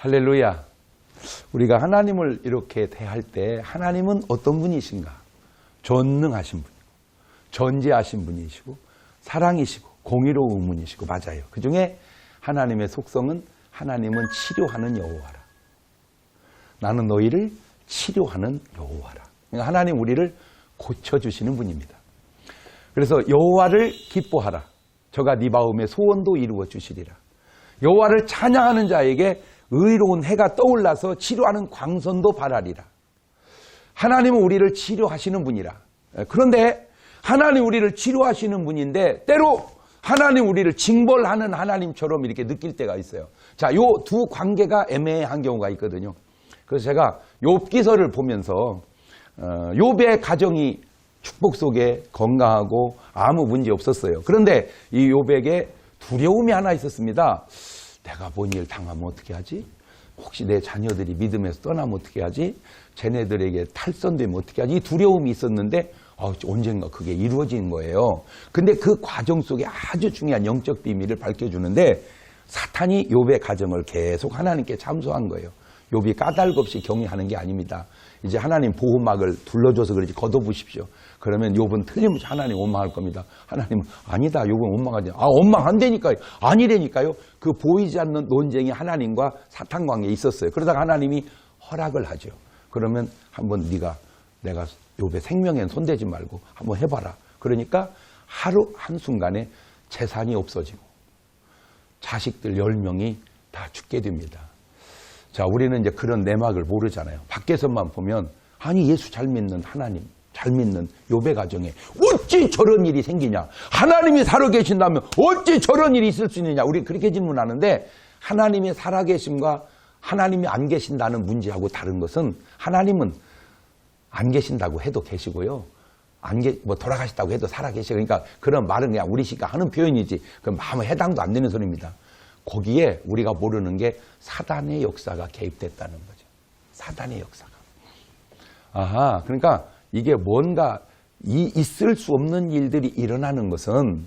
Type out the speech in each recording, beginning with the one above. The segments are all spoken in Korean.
할렐루야. 우리가 하나님을 이렇게 대할 때 하나님은 어떤 분이신가? 전능하신 분, 전지하신 분이시고 사랑이시고 공의로운 분이시고 맞아요. 그중에 하나님의 속성은 하나님은 치료하는 여호와라. 나는 너희를 치료하는 여호와라. 그러니까 하나님 우리를 고쳐주시는 분입니다. 그래서 여호와를 기뻐하라. 저가 네 마음의 소원도 이루어 주시리라. 여호와를 찬양하는 자에게 의로운 해가 떠올라서 치료하는 광선도 발하리라. 하나님은 우리를 치료하시는 분이라. 그런데 하나님 우리를 치료하시는 분인데 때로 하나님 우리를 징벌하는 하나님처럼 이렇게 느낄 때가 있어요. 자, 요 두 관계가 애매한 경우가 있거든요. 그래서 제가 욥기서를 보면서 욥의 가정이 축복 속에 건강하고 아무 문제 없었어요. 그런데 이 욥에게 두려움이 하나 있었습니다. 내가 뭔 일 당하면 어떻게 하지? 혹시 내 자녀들이 믿음에서 떠나면 어떻게 하지? 쟤네들에게 탈선되면 어떻게 하지? 이 두려움이 있었는데 언젠가 그게 이루어지는 거예요. 근데 그 과정 속에 아주 중요한 영적 비밀을 밝혀주는데 사탄이 욥의 가정을 계속 하나님께 참소한 거예요. 욥이 까닭 없이 경외하는 게 아닙니다. 이제 하나님 보호막을 둘러줘서 그러지 걷어보십시오. 그러면 욥은 틀림없이 하나님 원망할 겁니다. 하나님은 아니다. 욥은 원망하지. 원망 안 되니까요. 아니라니까요. 그 보이지 않는 논쟁이 하나님과 사탄 관계에 있었어요. 그러다가 하나님이 허락을 하죠. 그러면 한번 내가 욥의 생명엔 손대지 말고 한번 해봐라. 그러니까 하루 한순간에 재산이 없어지고 자식들 10명이 다 죽게 됩니다. 자, 우리는 이제 그런 내막을 모르잖아요. 밖에서만 보면 아니 예수 잘 믿는 하나님, 잘 믿는 욥의 가정에 어찌 저런 일이 생기냐? 하나님이 살아계신다면 어찌 저런 일이 있을 수 있느냐? 우리 그렇게 질문하는데 하나님이 살아계심과 하나님이 안 계신다는 문제하고 다른 것은 하나님은 안 계신다고 해도 계시고요. 돌아가셨다고 해도 살아계시고 그러니까 그런 말은 그냥 우리식과 하는 표현이지 그럼 아무 해당도 안 되는 소리입니다. 거기에 우리가 모르는 게 사단의 역사가 개입됐다는 거죠. 사단의 역사가. 그러니까 이게 뭔가 있을 수 없는 일들이 일어나는 것은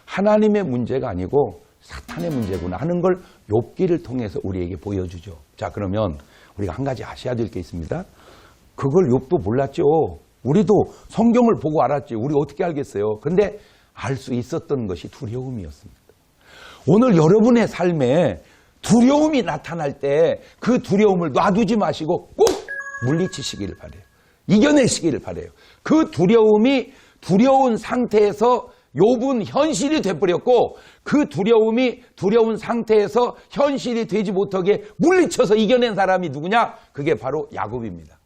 하나님의 문제가 아니고 사탄의 문제구나 하는 걸 욥기를 통해서 우리에게 보여주죠. 자, 그러면 우리가 한 가지 아셔야 될 게 있습니다. 그걸 욥도 몰랐죠. 우리도 성경을 보고 알았지. 우리 어떻게 알겠어요? 근데 알 수 있었던 것이 두려움이었습니다. 오늘 여러분의 삶에 두려움이 나타날 때 그 두려움을 놔두지 마시고 꼭 물리치시기를 바라요. 이겨내시기를 바라요. 그 두려운 상태에서 욥은 현실이 돼버렸고 그 두려운 상태에서 현실이 되지 못하게 물리쳐서 이겨낸 사람이 누구냐? 그게 바로 야곱입니다.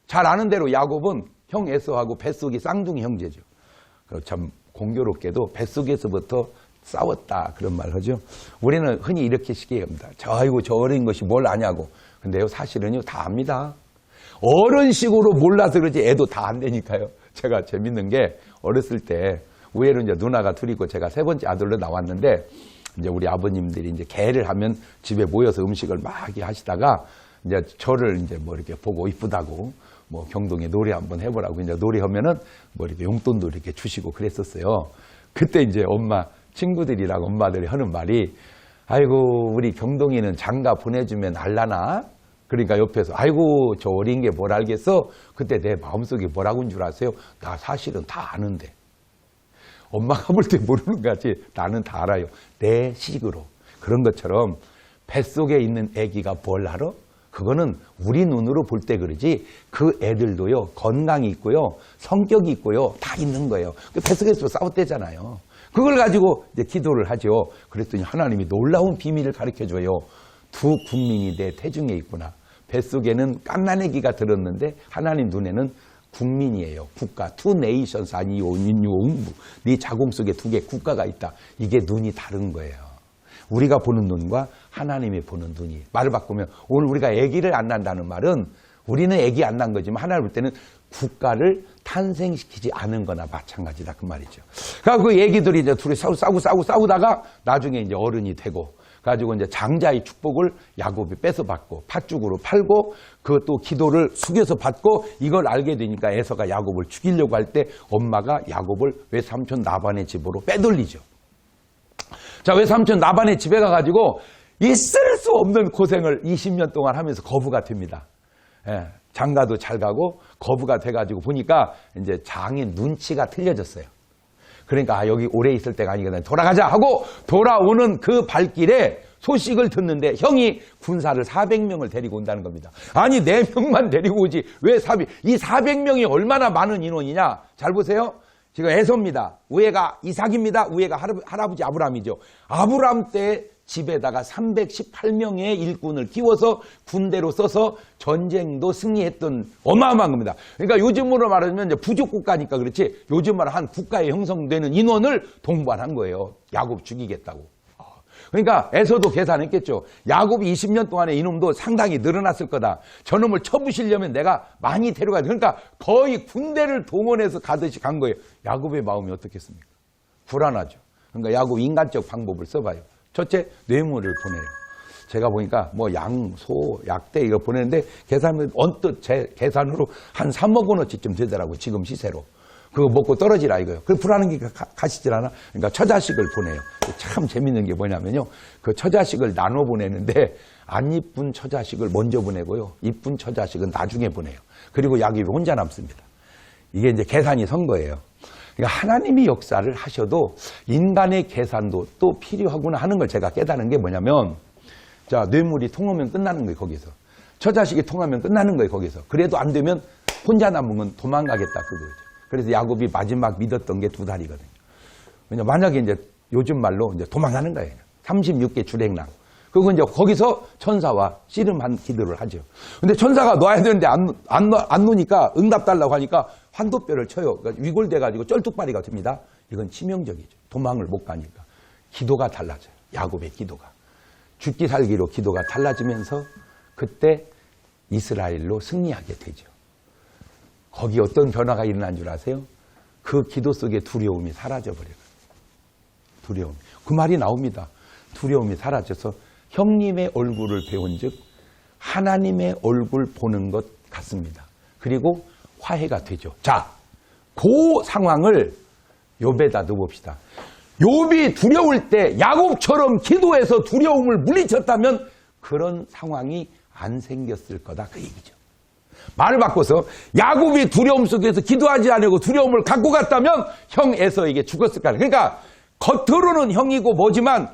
잘 아는 대로 야곱은 형 에서하고 뱃속이 쌍둥이 형제죠. 참 공교롭게도 뱃속에서부터 싸웠다 그런 말 하죠. 우리는 흔히 이렇게 시기합니다. 아이고 저 어린 것이 뭘 아냐고. 근데요 사실은요 다 압니다. 어른식으로 몰라서 그러지 애도 다 안되니까요. 제가 재밌는 게 어렸을 때 의외로 이제 누나가 둘이고 제가 세 번째 아들로 나왔는데 이제 우리 아버님들이 이제 개를 하면 집에 모여서 음식을 막 하시다가 이제 저를 이제 뭐 이렇게 보고 이쁘다고 뭐 경동에 노래 한번 해보라고 이제 노래하면은 뭐 이렇게 용돈도 이렇게 주시고 그랬었어요. 그때 이제 친구들이랑 엄마들이 하는 말이 아이고 우리 경동이는 장가 보내주면 알라나? 그러니까 옆에서 아이고 저 어린 게 뭘 알겠어? 그때 내 마음속에 뭐라고인 줄 아세요? 나 사실은 다 아는데. 엄마가 볼 때 모르는 거지 나는 다 알아요. 내 식으로. 그런 것처럼 뱃속에 있는 아기가 뭘 알아? 그거는 우리 눈으로 볼 때 그러지 그 애들도요 건강이 있고요 성격이 있고요 다 있는 거예요. 뱃속에서 싸웠대잖아요. 그걸 가지고 이제 기도를 하죠. 그랬더니 하나님이 놀라운 비밀을 가르쳐줘요. 두 국민이 내 태중에 있구나. 뱃속에는 갓난아기가 들었는데 하나님 눈에는 국민이에요. 국가. two nations 아니요 인유음부. 네 자궁 속에 두 개 국가가 있다. 이게 눈이 다른 거예요. 우리가 보는 눈과 하나님이 보는 눈이. 말을 바꾸면 오늘 우리가 아기를 안 낳는다는 말은 우리는 아기 안 낳은 거지만 하나님 볼 때는 국가를 탄생시키지 않은 거나 마찬가지다 그 말이죠. 그러니까 그 애기들이 이제 둘이 싸우다가 나중에 이제 어른이 되고 가지고 이제 장자의 축복을 야곱이 뺏어받고 팥죽으로 팔고 그것도 기도를 숙여서 받고 이걸 알게 되니까 에서가 야곱을 죽이려고 할 때 엄마가 야곱을 외삼촌 나반의 집으로 빼돌리죠. 자, 외삼촌 나반의 집에 가가지고 있을 수 없는 고생을 20년 동안 하면서 거부가 됩니다. 예, 장가도 잘 가고 거부가 돼가지고 보니까 이제 장의 눈치가 틀려졌어요. 그러니까 여기 오래 있을 때가 아니거든. 돌아가자 하고 돌아오는 그 발길에 소식을 듣는데 형이 군사를 400명을 데리고 온다는 겁니다. 아니 4명만 데리고 오지 왜 400? 이 400명이 얼마나 많은 인원이냐? 잘 보세요. 지금 에서입니다. 우에가 이삭입니다. 우에가 할아버지 아브라함이죠. 아브라함 때 집에다가 318명의 일꾼을 키워서 군대로 써서 전쟁도 승리했던 어마어마한 겁니다. 그러니까 요즘으로 말하면 이제 부족 국가니까 그렇지 요즘 말 한 국가에 형성되는 인원을 동반한 거예요. 야곱 죽이겠다고. 그러니까 에서도 계산했겠죠. 야곱이 20년 동안에 이놈도 상당히 늘어났을 거다. 저놈을 쳐부시려면 내가 많이 데려가야 돼. 그러니까 거의 군대를 동원해서 가듯이 간 거예요. 야곱의 마음이 어떻겠습니까? 불안하죠. 그러니까 야곱 인간적 방법을 써봐요. 첫째, 뇌물을 보내요. 제가 보니까 뭐 양, 소, 약대 이거 보내는데 계산은 언뜻 제 계산으로 한 3억 원어치쯤 되더라고요. 지금 시세로. 그거 먹고 떨어지라 이거예요. 그 불안한 게 가시질 않아. 그러니까 처자식을 보내요. 참 재밌는 게 뭐냐면요. 그 처자식을 나눠 보내는데 안 이쁜 처자식을 먼저 보내고요. 이쁜 처자식은 나중에 보내요. 그리고 야곱이 혼자 남습니다. 이게 이제 계산이 선 거예요. 그러니까 하나님이 역사를 하셔도 인간의 계산도 또 필요하구나 하는 걸 제가 깨달은 게 뭐냐면 자, 뇌물이 통하면 끝나는 거예요, 거기서. 처자식이 통하면 끝나는 거예요, 거기서. 그래도 안 되면 혼자 남은 건 도망가겠다, 그거죠. 그래서 야곱이 마지막 믿었던 게 2달이거든요. 왜냐면 만약에 이제 요즘 말로 이제 도망가는 거예요. 36개 주랭랑. 그리고 이제 거기서 천사와 씨름한 기도를 하죠. 근데 천사가 놔야 되는데 안 놓으니까 응답 달라고 하니까 환도뼈를 쳐요. 그러니까 위골돼가지고 쩔뚝발이가 됩니다. 이건 치명적이죠. 도망을 못 가니까. 기도가 달라져요. 야곱의 기도가. 죽기 살기로 기도가 달라지면서 그때 이스라엘로 승리하게 되죠. 거기 어떤 변화가 일어난 줄 아세요? 그 기도 속에 두려움이 사라져버려요. 두려움. 그 말이 나옵니다. 두려움이 사라져서 형님의 얼굴을 배운 즉 하나님의 얼굴 보는 것 같습니다. 그리고 화해가 되죠. 자, 그 상황을 욥에다 넣어봅시다. 욥이 두려울 때 야곱처럼 기도해서 두려움을 물리쳤다면 그런 상황이 안 생겼을 거다 그 얘기죠. 말을 바꿔서 야곱이 두려움 속에서 기도하지 않고 두려움을 갖고 갔다면 형 에서에게 죽었을 거야. 그러니까 겉으로는 형이고 뭐지만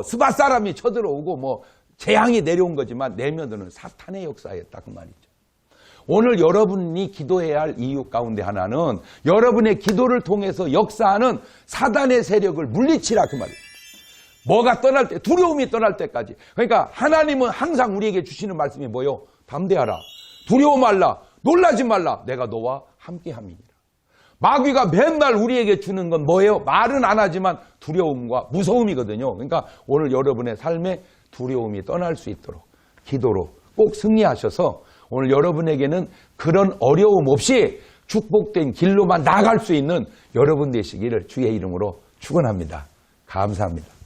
스바 사람이 쳐들어오고 재앙이 내려온 거지만 내면으로는 사탄의 역사였다 그 말이죠. 오늘 여러분이 기도해야 할 이유 가운데 하나는 여러분의 기도를 통해서 역사하는 사단의 세력을 물리치라 그 말이에요. 뭐가 떠날 때, 두려움이 떠날 때까지. 그러니까 하나님은 항상 우리에게 주시는 말씀이 뭐예요? 담대하라. 두려워 말라. 놀라지 말라. 내가 너와 함께함이니라. 마귀가 맨날 우리에게 주는 건 뭐예요? 말은 안 하지만 두려움과 무서움이거든요. 그러니까 오늘 여러분의 삶에 두려움이 떠날 수 있도록 기도로 꼭 승리하셔서 오늘 여러분에게는 그런 어려움 없이 축복된 길로만 나아갈 수 있는 여러분 되시기를 주의 이름으로 축원합니다. 감사합니다.